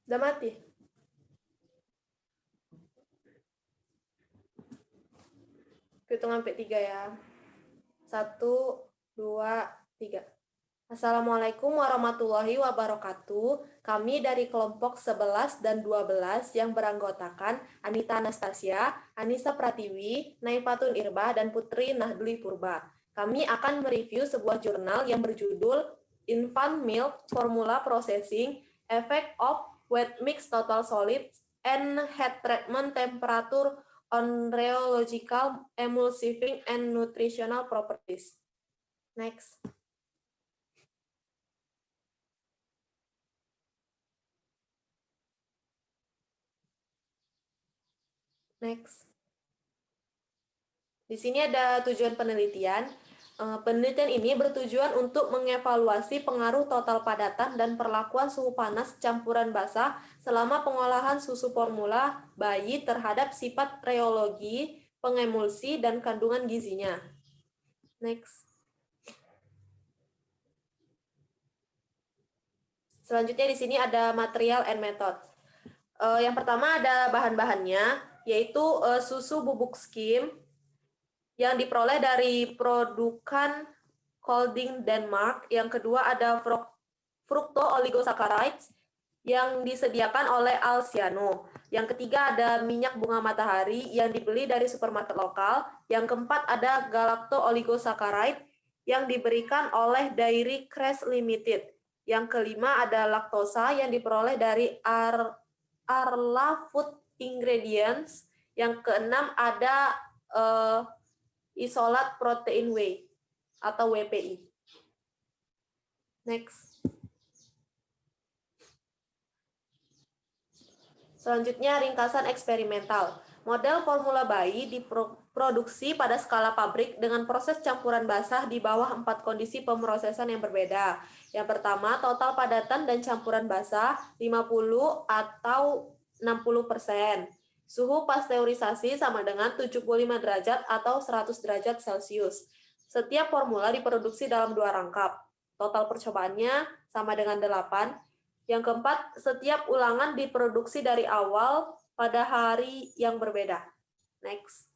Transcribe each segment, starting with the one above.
Udah mati. Hitung sampai 3 ya. 1, 2, 3. Assalamualaikum warahmatullahi wabarakatuh. Kami dari kelompok 11 dan 12 yang beranggotakan Anita Anastasia, Anissa Pratiwi, Naifatun Irba, dan Putri Nahdli Purba. Kami akan mereview sebuah jurnal yang berjudul Infant Milk Formula Processing, Effect of Wet Mix Total Solids and Heat Treatment Temperature on Rheological, Emulsifying, and Nutritional Properties. Next. Next. Di sini ada tujuan penelitian. Penelitian ini bertujuan untuk mengevaluasi pengaruh total padatan dan perlakuan suhu panas campuran basah selama pengolahan susu formula bayi terhadap sifat rheologi, pengemulsi, dan kandungan gizinya. Next. Selanjutnya di sini ada material and method. Yang pertama ada bahan-bahannya, yaitu susu bubuk skim yang diperoleh dari produkan Kolding Denmark. Yang kedua ada fructo-oligosaccharides yang disediakan oleh Alciano. Yang ketiga ada minyak bunga matahari yang dibeli dari supermarket lokal. Yang keempat ada galacto-oligosaccharide yang diberikan oleh Dairy Crest Limited. Yang kelima ada laktosa yang diperoleh dari Arla Food Ingredients. Yang keenam ada isolat protein whey atau WPI. Next. Selanjutnya ringkasan eksperimental. Model formula bayi diproduksi pada skala pabrik dengan proses campuran basah di bawah 4 kondisi pemrosesan yang berbeda. Yang pertama, total padatan dan campuran basah 50 atau 60%. Suhu pasteurisasi sama dengan 75 derajat atau 100 derajat Celcius. Setiap formula diproduksi dalam 2 rangkap. Total percobaannya sama dengan 8. Yang keempat, setiap ulangan diproduksi dari awal pada hari yang berbeda. Next.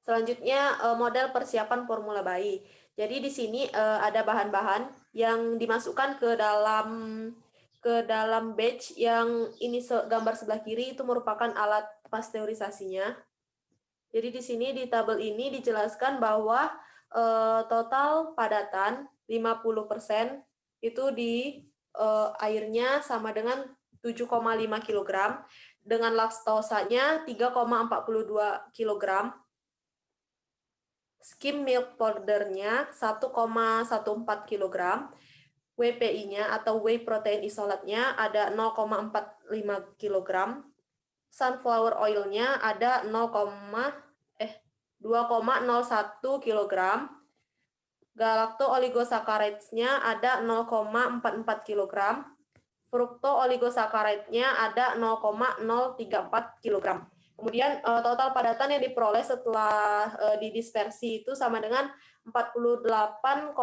Selanjutnya, model persiapan formula bayi. Jadi di sini ada bahan-bahan yang dimasukkan ke dalam batch yang ini gambar sebelah kiri itu merupakan alat pasteurisasinya. Jadi di sini di tabel ini dijelaskan bahwa total padatan 50% itu di airnya sama dengan 7,5 kg, dengan laktosanya 3,42 kg, skim milk powdernya 1,14 kg, WPI-nya atau whey protein isolatnya ada 0,45 kg, sunflower oil-nya ada 2,01 kg, galacto-oligosaccharides-nya ada 0,44 kg, fructo-oligosaccharides-nya ada 0,034 kg. Kemudian total padatan yang diperoleh setelah didispersi itu sama dengan 48,9%.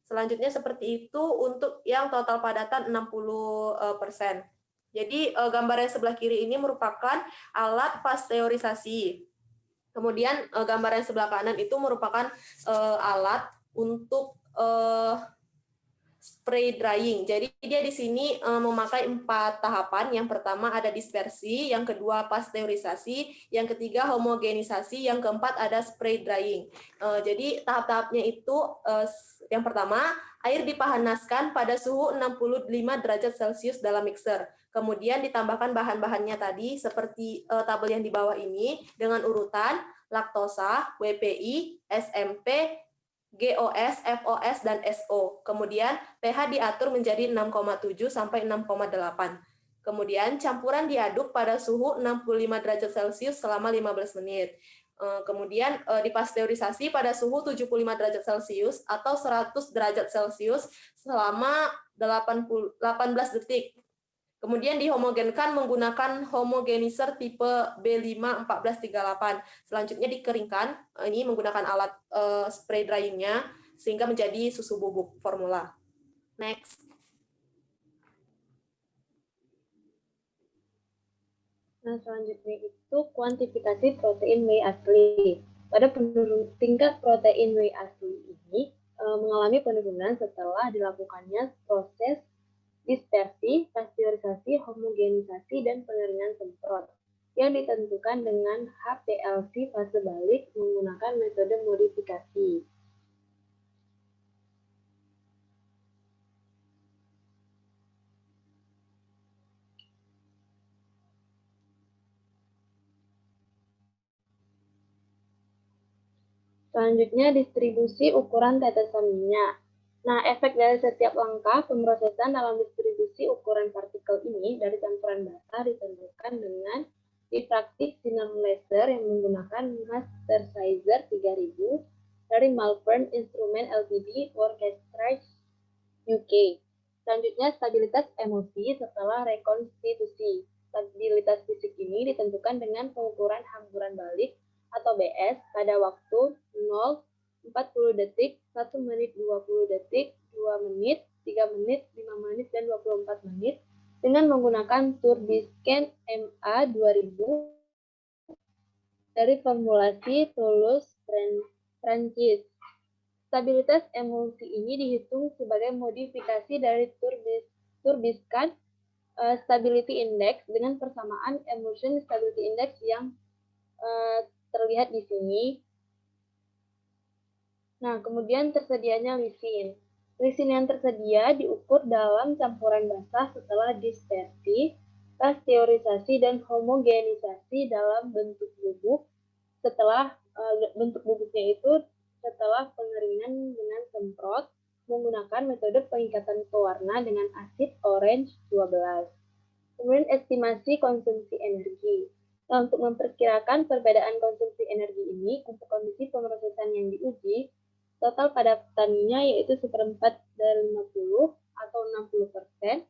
Selanjutnya seperti itu untuk yang total padatan 60%. Jadi gambar yang sebelah kiri ini merupakan alat pasteurisasi. Kemudian gambar yang sebelah kanan itu merupakan alat untuk spray drying. Jadi dia di sini memakai 4 tahapan. Yang pertama ada dispersi, yang kedua pasteurisasi, yang ketiga homogenisasi, yang keempat ada spray drying. Jadi tahap-tahapnya itu yang pertama, air dipanaskan pada suhu 65 derajat Celcius dalam mixer. Kemudian ditambahkan bahan-bahannya tadi seperti tabel yang di bawah ini dengan urutan laktosa, WPI, SMP, GOS, FOS, dan SO. Kemudian pH diatur menjadi 6,7 sampai 6,8. Kemudian campuran diaduk pada suhu 65 derajat Celcius selama 15 menit. Kemudian dipasteurisasi pada suhu 75 derajat Celcius atau 100 derajat Celcius selama 18 detik. Kemudian dihomogenkan menggunakan homogenizer tipe B5-1438. Selanjutnya dikeringkan, ini menggunakan alat spray dryingnya sehingga menjadi susu bubuk formula. Next. Nah, selanjutnya itu kuantifikasi protein whey asli. Pada tingkat protein whey asli ini mengalami penurunan setelah dilakukannya proses dispersi, pasteurisasi, homogenisasi, dan pengeringan semprot yang ditentukan dengan HPLC fase balik menggunakan metode modifikasi. Selanjutnya, distribusi ukuran tetesan minyak. Nah, efek dari setiap langkah pemrosesan dalam distribusi ukuran partikel ini dari campuran basah ditentukan dengan difraktik sinar laser yang menggunakan master sizer 3000 dari Malvern Instrument Ltd for Cambridge, UK. Selanjutnya, stabilitas emulsi setelah rekonstitusi. Stabilitas fisik ini ditentukan dengan pengukuran hamburan balik atau BS pada waktu 0, 40 detik, 1 menit 20 detik, 2 menit, 3 menit, 5 menit, dan 24 menit dengan menggunakan Turbiscan MA 2000 dari formulasi Toulouse, Prancis. Stabilitas emulsi ini dihitung sebagai modifikasi dari Turbiscan Stability Index dengan persamaan Emulsion Stability Index yang terlihat di sini. Nah, kemudian tersedianya lisin. Lisin yang tersedia diukur dalam campuran basah setelah dispersi, pasteurisasi, dan homogenisasi dalam bentuk bubuk. Setelah bentuk bubuknya itu setelah pengeringan dengan semprot menggunakan metode pengikatan pewarna dengan asid orange 12. Kemudian estimasi konsumsi energi. Nah, untuk memperkirakan perbedaan konsumsi energi ini untuk kondisi pemrosesan yang diuji, total padatannya yaitu 1/4 dari 50 atau 60%,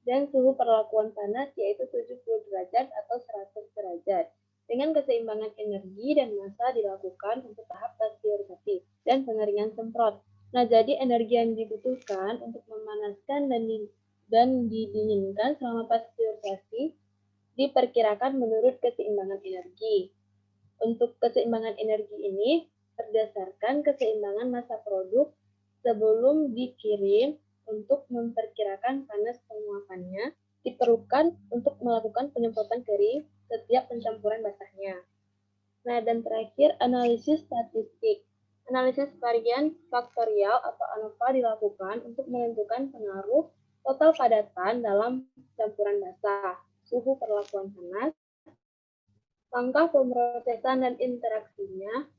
dan suhu perlakuan panas yaitu 70 derajat atau 100 derajat. Dengan keseimbangan energi dan massa dilakukan untuk tahap pasteurisasi dan pengeringan semprot. Nah, jadi energi yang dibutuhkan untuk memanaskan dan didinginkan selama pasteurisasi diperkirakan menurut keseimbangan energi. Untuk keseimbangan energi ini berdasarkan keseimbangan massa produk sebelum dikirim. Untuk memperkirakan panas penguapannya diperlukan untuk melakukan penyemprotan kering setiap pencampuran basahnya. Nah, dan terakhir analisis statistik. Analisis varian faktorial atau ANOVA dilakukan untuk menentukan pengaruh total padatan dalam campuran basah, suhu perlakuan panas, langkah pemrosesan dan interaksinya,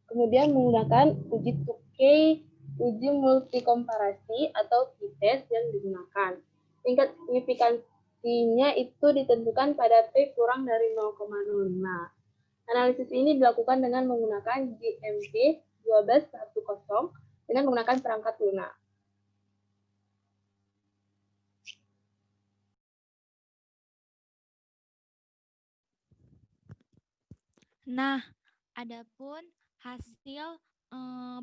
kemudian menggunakan uji Tukey, uji multikomparasi atau t-test yang digunakan. Tingkat signifikansinya itu ditentukan pada P kurang dari 0,05. Analisis ini dilakukan dengan menggunakan GMP 1210 dengan menggunakan perangkat lunak. Nah, adapun hasil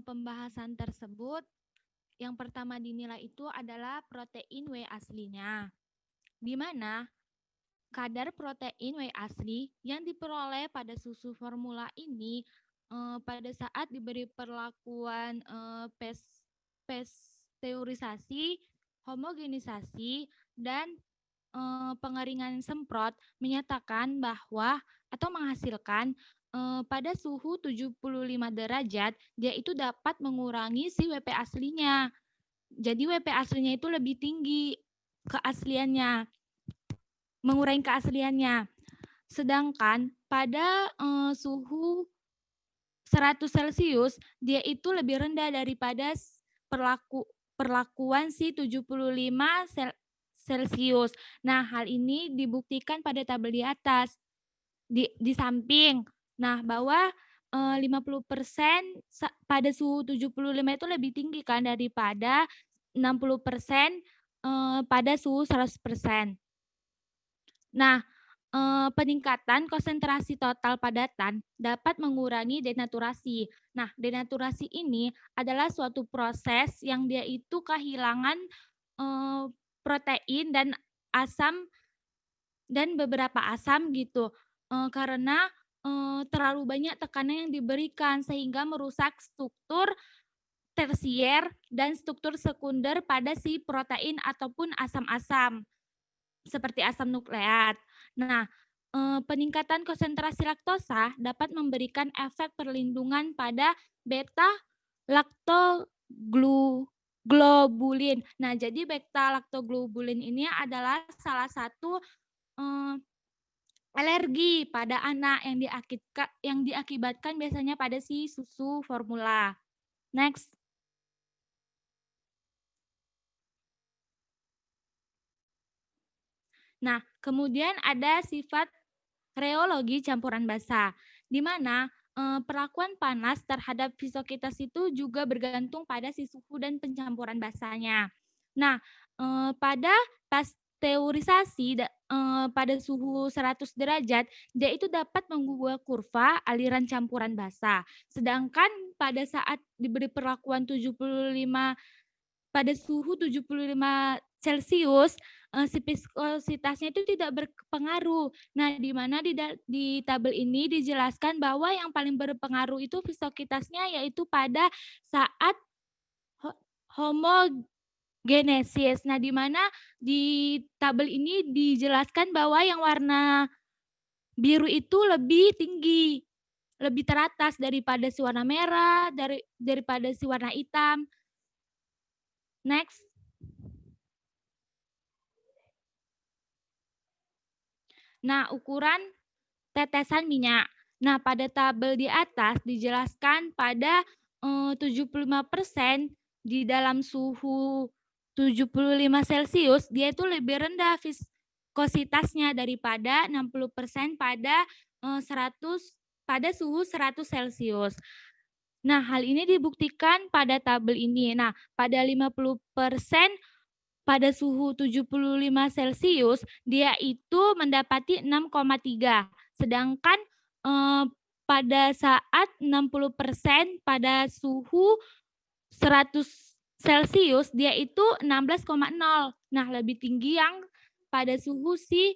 pembahasan tersebut, yang pertama dinilai itu adalah protein whey aslinya, di mana kadar protein whey asli yang diperoleh pada susu formula ini pada saat diberi perlakuan pasteurisasi, homogenisasi, dan pengeringan semprot menyatakan bahwa atau menghasilkan pada suhu 75 derajat dia itu dapat mengurangi si WP aslinya. Jadi WP aslinya itu lebih tinggi keasliannya, mengurangi keasliannya. Sedangkan pada suhu 100 Celcius dia itu lebih rendah daripada perlakuan si 75 Celcius. Nah, hal ini dibuktikan pada tabel di atas. Di samping. Nah, bahwa 50% pada suhu 75 itu lebih tinggi kan daripada 60% pada suhu 100%. Nah, peningkatan konsentrasi total padatan dapat mengurangi denaturasi. Nah, denaturasi ini adalah suatu proses yang dia itu kehilangan protein dan asam dan beberapa asam gitu, karena terlalu banyak tekanan yang diberikan sehingga merusak struktur tersier dan struktur sekunder pada si protein ataupun asam-asam seperti asam nukleat. Nah, peningkatan konsentrasi laktosa dapat memberikan efek perlindungan pada beta laktoglobulin. Nah, jadi beta laktoglobulin ini adalah salah satu alergi pada anak yang diakibatkan biasanya pada si susu formula. Next. Nah, kemudian ada sifat reologi campuran basa, di mana perlakuan panas terhadap visokitas itu juga bergantung pada si suhu dan pencampuran basanya. Nah, pada pasteurisasi pada suhu 100 derajat, dia itu dapat mengubah kurva aliran campuran basa. Sedangkan pada saat diberi perlakuan 75 pada suhu 75 Celcius, si viskositasnya itu tidak berpengaruh. Nah, di mana di tabel ini dijelaskan bahwa yang paling berpengaruh itu viskositasnya yaitu pada saat homogenesis. Nah, di mana di tabel ini dijelaskan bahwa yang warna biru itu lebih tinggi, lebih teratas daripada si warna merah, daripada si warna hitam. Next. Nah, ukuran tetesan minyak. Nah, pada tabel di atas dijelaskan pada 75% di dalam suhu 75 Celcius, dia itu lebih rendah viskositasnya daripada 60% pada suhu 100 Celcius. Nah, hal ini dibuktikan pada tabel ini. Nah, pada 50% pada suhu 75 Celcius, dia itu mendapati 6,3. Sedangkan pada saat 60% pada suhu 100 Celcius, dia itu 16,0. Nah, lebih tinggi yang pada suhu si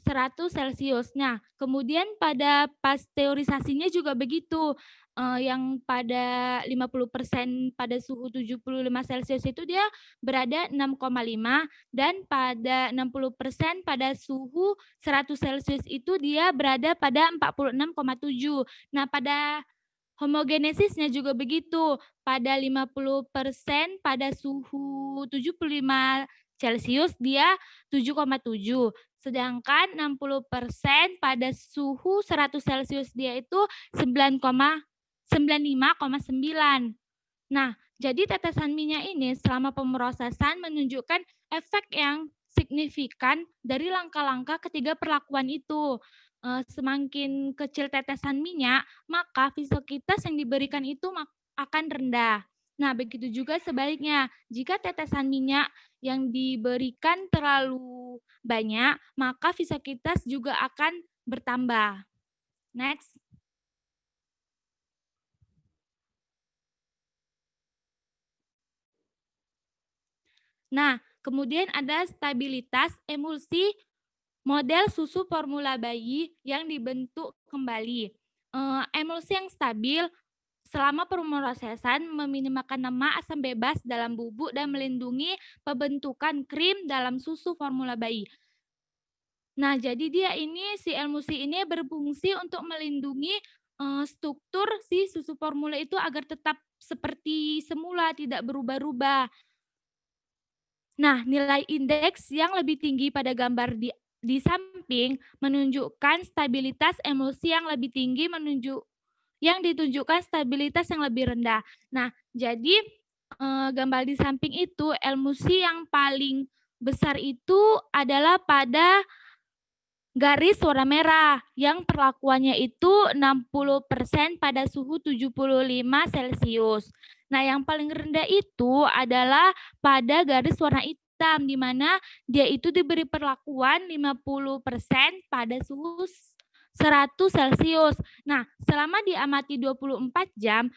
100 Celcius. Nah, kemudian pada pasteurisasinya juga begitu. Yang pada 50% pada suhu 75 Celcius itu dia berada 6,5 dan pada 60% pada suhu 100 Celcius itu dia berada pada 46,7. Nah, pada homogenesisnya juga begitu. Pada 50% pada suhu 75 Celcius dia 7,7. Sedangkan 60% pada suhu 100 Celcius dia itu 95,9. Nah, jadi tetesan minyak ini selama pemrosesan menunjukkan efek yang signifikan dari langkah-langkah ketiga perlakuan itu. Semakin kecil tetesan minyak, maka viskositas yang diberikan itu akan rendah. Nah, begitu juga sebaliknya. Jika tetesan minyak yang diberikan terlalu banyak, maka viskositas juga akan bertambah. Next. Nah, kemudian ada stabilitas emulsi model susu formula bayi yang dibentuk kembali. Emulsi yang stabil selama pemrosesan meminimalkan lemak asam bebas dalam bubuk dan melindungi pembentukan krim dalam susu formula bayi. Nah, jadi dia ini si emulsi ini berfungsi untuk melindungi struktur si susu formula itu agar tetap seperti semula, tidak berubah-ubah. Nah, nilai indeks yang lebih tinggi pada gambar di samping menunjukkan stabilitas emulsi yang lebih tinggi yang ditunjukkan stabilitas yang lebih rendah. Nah, jadi gambar di samping itu emulsi yang paling besar itu adalah pada garis warna merah yang perlakuannya itu 60% pada suhu 75 Celcius. Nah, yang paling rendah itu adalah pada garis warna hitam hitam, di mana dia itu diberi perlakuan 50% pada suhu 100 Celcius. Nah, selama diamati 24 jam,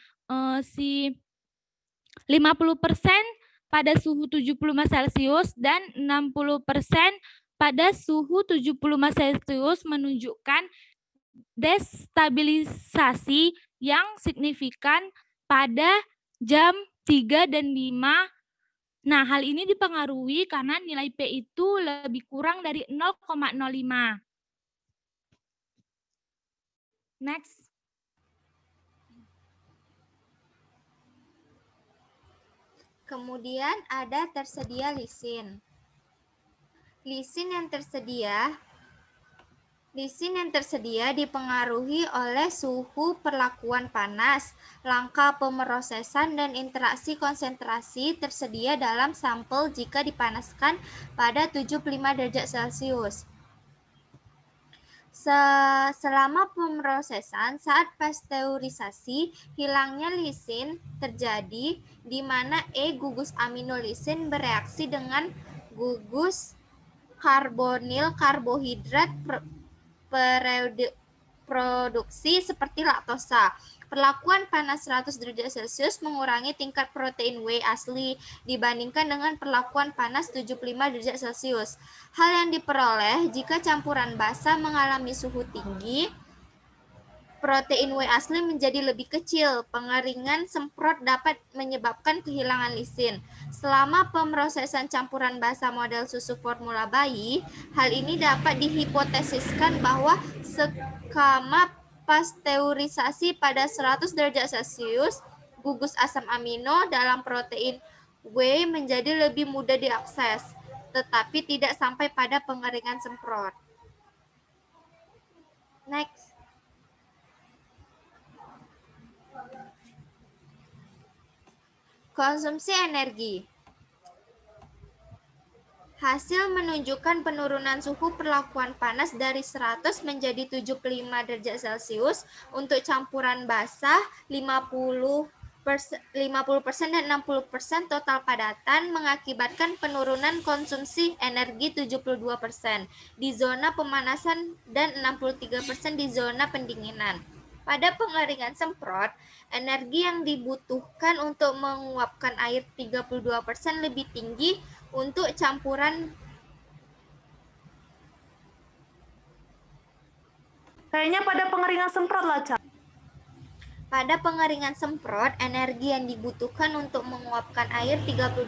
si 50% pada suhu 75 Celcius dan 60% pada suhu 75 Celcius menunjukkan destabilisasi yang signifikan pada jam 3 dan 5. Nah, hal ini dipengaruhi karena nilai P itu lebih kurang dari 0,05. Next. Kemudian ada tersedia lisin. Lisin yang tersedia dipengaruhi oleh suhu perlakuan panas, langkah pemrosesan, dan interaksi konsentrasi tersedia dalam sampel jika dipanaskan pada 75 derajat Celcius. Selama pemrosesan, saat pasteurisasi, hilangnya lisin terjadi di mana gugus amino lisin bereaksi dengan gugus karbonil karbohidrat produksi seperti laktosa. Perlakuan panas 100 derajat Celcius mengurangi tingkat protein whey asli dibandingkan dengan perlakuan panas 75 derajat Celcius. Hal yang diperoleh jika campuran basah mengalami suhu tinggi, protein whey asli menjadi lebih kecil. Pengeringan semprot dapat menyebabkan kehilangan lisin. Selama pemrosesan campuran basah model susu formula bayi, hal ini dapat dihipotesiskan bahwa skema pasteurisasi pada 100 derajat Celcius, gugus asam amino dalam protein whey menjadi lebih mudah diakses, tetapi tidak sampai pada pengeringan semprot. Next. Konsumsi energi. Hasil menunjukkan penurunan suhu perlakuan panas dari 100 menjadi 75 derajat Celcius untuk campuran basah 50% dan 60% total padatan mengakibatkan penurunan konsumsi energi 72% di zona pemanasan dan 63% di zona pendinginan. Pada pengeringan semprot, energi yang dibutuhkan untuk menguapkan air 32% lebih tinggi untuk campuran. Kayaknya pada pengeringan semprot lah, Ca. Pada pengeringan semprot, energi yang dibutuhkan untuk menguapkan air 32%,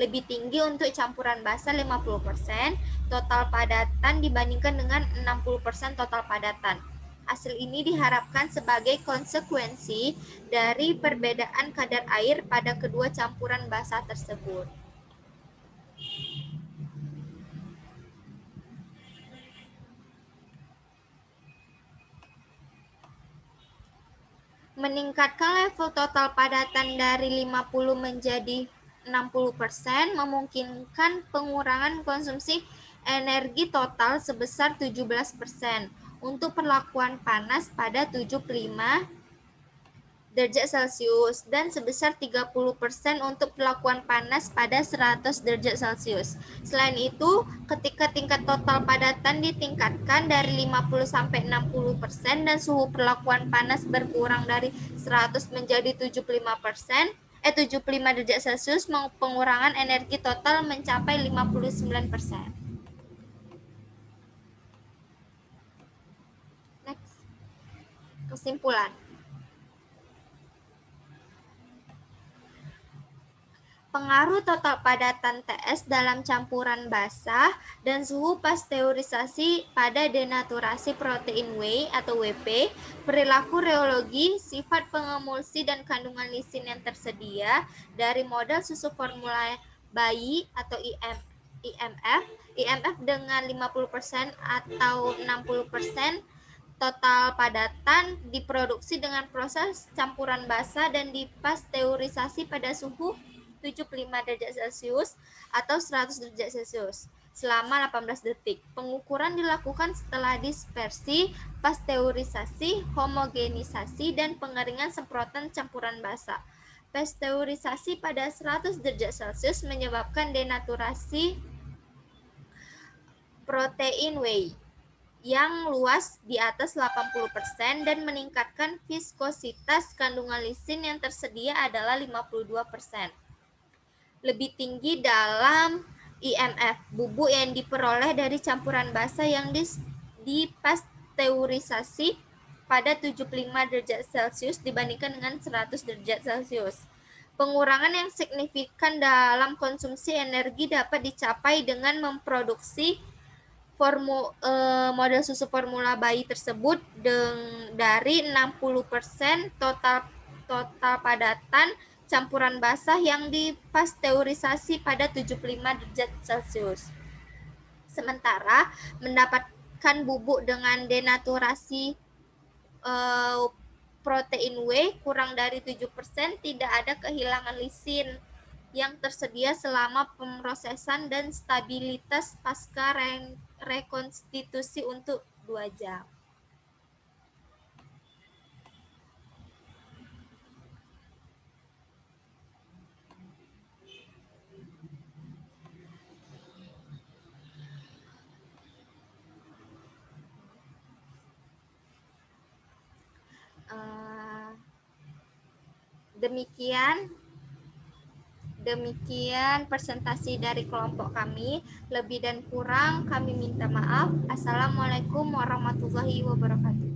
lebih tinggi untuk campuran basah 50% total padatan dibandingkan dengan 60% total padatan. Hasil ini diharapkan sebagai konsekuensi dari perbedaan kadar air pada kedua campuran basah tersebut. Meningkatkan level total padatan dari 50 menjadi 60% memungkinkan pengurangan konsumsi energi total sebesar 17% untuk perlakuan panas pada 75 derajat Celcius dan sebesar 30% untuk perlakuan panas pada 100 derajat Celcius. Selain itu, ketika tingkat total padatan ditingkatkan dari 50 sampai 60% dan suhu perlakuan panas berkurang dari 100 menjadi 75 derajat Celcius, pengurangan energi total mencapai 59%. Next. Kesimpulan. Pengaruh total padatan TS dalam campuran basah dan suhu pasteurisasi pada denaturasi protein whey atau WP, perilaku reologi, sifat pengemulsi dan kandungan lisin yang tersedia dari model susu formula bayi atau IMF dengan 50% atau 60% total padatan diproduksi dengan proses campuran basah dan dipasteurisasi pada suhu 75 derajat Celcius atau 100 derajat Celcius selama 18 detik. Pengukuran dilakukan setelah dispersi, pasteurisasi, homogenisasi, dan pengeringan semprotan campuran basah. Pasteurisasi pada 100 derajat Celcius menyebabkan denaturasi protein whey yang luas di atas 80% dan meningkatkan viskositas. Kandungan lisin yang tersedia adalah 52%. Lebih tinggi dalam IMF, bubuk yang diperoleh dari campuran basah yang dipasteurisasi pada 75 derajat Celcius dibandingkan dengan 100 derajat Celcius. Pengurangan yang signifikan dalam konsumsi energi dapat dicapai dengan memproduksi model susu formula bayi tersebut dari 60% total padatan campuran basah yang dipasteurisasi pada 75 derajat Celcius. Sementara mendapatkan bubuk dengan denaturasi protein whey kurang dari 7%, tidak ada kehilangan lisin yang tersedia selama pemrosesan dan stabilitas pasca rekonstitusi untuk 2 jam. Demikian presentasi dari kelompok kami. Lebih dan kurang kami minta maaf. Assalamualaikum warahmatullahi wabarakatuh.